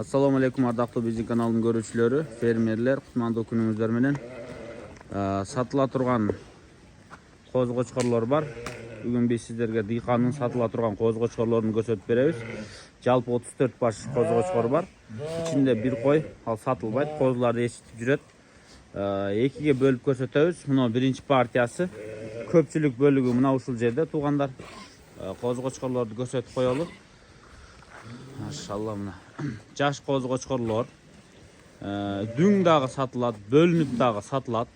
Assalamu alaikum ardактуу биздин каналдын көрүүчүлөрү, фермерлер, кутмандуу күнүңүздөр менен. Сатыла турган коз-кочкорлор бар. Бүгүн биз сиздерге дыйкандын сатыла турган коз-кочкорлорун көрсөтүп беребиз. Жалпы 34 баш коз-кочкор бар. Ичинде бир кой, ал сатылбайт, козуларды эчитип жүрөт. Экиге бөлүп көрсөтөбүз. Мына биринчи партиясы. Көпчүлүк бөлүгү мына ушул жерде туугандар. Коз-кочкорлорду көрсөтүп коелу. Машалла мына жаш коз-кочкорлор дүң дагы сатылат, бөлүнүп дагы сатылат.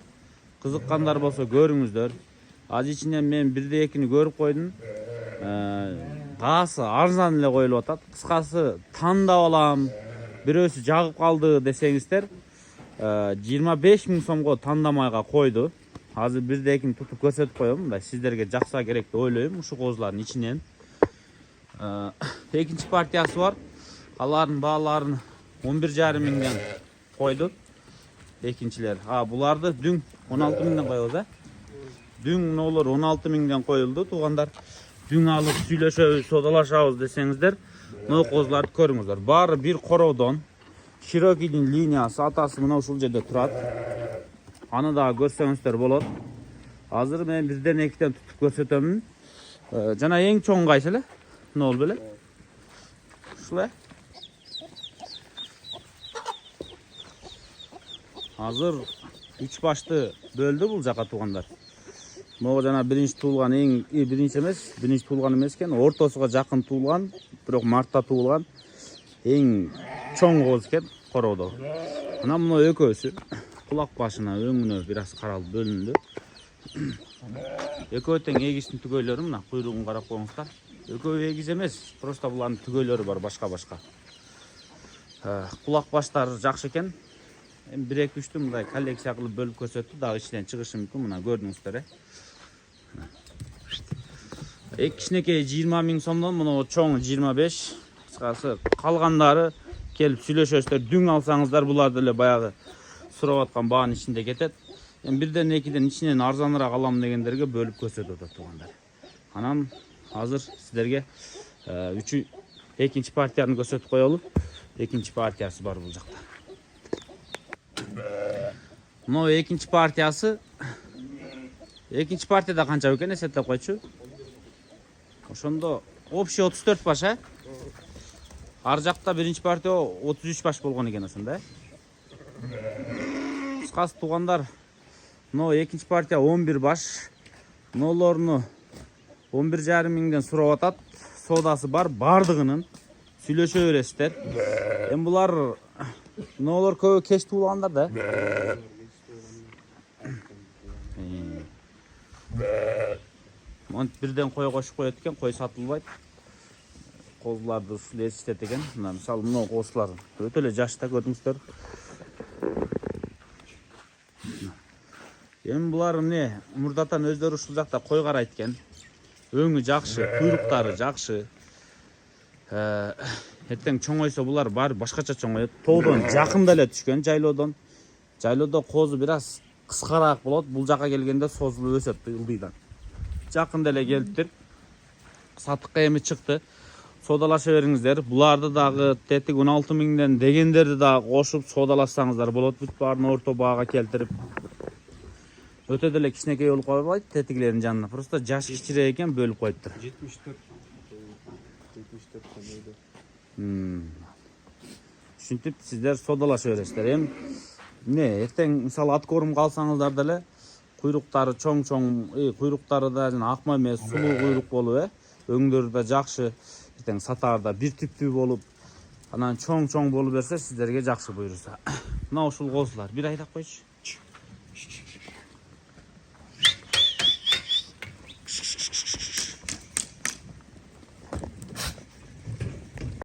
Кызыккандар болсо көрүңүздөр. Аз ичинен мен бирде экини көрүп койдум. Гаасы арзан эле коюлуп атат. Кыскасы тандап алам, бирөөсү жагып калды десеңиздер, 25 000 сомго тандамайга койду. Азыр бирде экини тутуп көрсөтүп коем, мындай сиздерге жакса керек деп ойлойм. Ушу козулардын ичинен экинчи партиясы бар. Алардын бааларын 11,5 миңден койду. Экинчилер. Буларды дүң 16 миңден коебуз, Дүң нолор 16 миңден коюлду, туугандар. Дүң алып сүйлөшөбүз, содалашабыз десеңиздер, мына козуларды көрүңүздөр. Баары бир короодон. Широкийдин линиясы, атасы мына ушул жерде турат. Аны дагы көрсөңүздөр болот. Азыр мен бирден экиден тутуп көрсөтөмүн. Жана эң чоң кайсы эле? Нол беле? Ушул Азыр 3 башты бөлдү бул жака туугандар. Могу жана биринчи туулган биринчи туулган эмес экен, ортосуга жакын туулган, бирок мартта туулган эң чоң коз экен короодо. Мына мына экөөсү кулак башына, өңүнө бир аз каралып бөлүндү. Экөө тең эгистин түгөйлөрү мына куйругун карап коюңуздар. Экөө эгиз эмес, просто булардын түгөйлөрү бар башка-башка. Кулак баштары жакшы экен. Эми 1-2-3 мындай коллекция кылып бөлүп көрсөттү, дагы ичинен чыгышы мүмкүн. Мына көрдүңүздөр. Кичинекей 20 000 сомдон, мына чоң 25. Кыскасы калгандары келип сүйлөшөсүздөр. Дүң алсаңыздар буларды эле баягы сурап аткан баанын ичинде кетет. Эми бирден экиден ичинен арзаныраак алам дегендерге бөлүп көрсөтүп атат туугандар. Анан азыр сиздерге экинчи партияны көрсөтүп коелу. Экинчи партиясы бар бул жакта. Мына экинчи партиясы. Экинчи партияда канча экен эсептеп койчу. Ошондо общий 34 баш, Ар жакта биринчи партия 33 баш болгон экен ошондо, Кыскасы туугандар, мына экинчи партия 11 баш. Нолорну 11,5 миңден сурап атат. Содасы бар, бардыгынын сүйлөшө бересиздер. Эми булар нолор көбү кеч туулгандар да. Монт бирден кой кошуп коет экен, кой сатылбайт. Козуларды ушул эсиштет экен. Мына мисалы мына козулар өтө эле жашта, көрдүңүздөр. Эми булар эмне, мурдатан өздөрү ушул жакта кой карайт экен. Өңү жакшы, куйруктары жакшы. Эртең чоңойсо булар бар башкача чоңоет. Тоодон жакында эле түшкөн, жайлоодон. Жайлоодо козу бир аз кыскараак болот. Бул жака келгенде созулуп өсөт ылдыйдан. Жакында эле келиптир. Сатыкка эми чыкты. Содалаша бериңиздер. Буларды дагы тетик 16 миңден дегендерди дагы кошуп содалашсаңыздар болот. Бүт баарын орто баага келтирип. Өтө деле кичинекей болуп калбайт тетиглердин жанына. Просто жаш кичирээк экен, бөлүп коюптур. 74 сомдойдо. Ушинтип сиздер содалаша бересиздер. Эми эртең мисалы ат корумга алсаңыздар деле куйруктары чоң-чоң, куйруктары да жана акма эмес, сулуу куйрук болуп, өңдөрү да жакшы. Эртең сатаарда бир түптүү болуп, анан чоң-чоң болуп берсе сиздерге жакшы буйруса. Мына ушул козулар. Бир айдап койчу.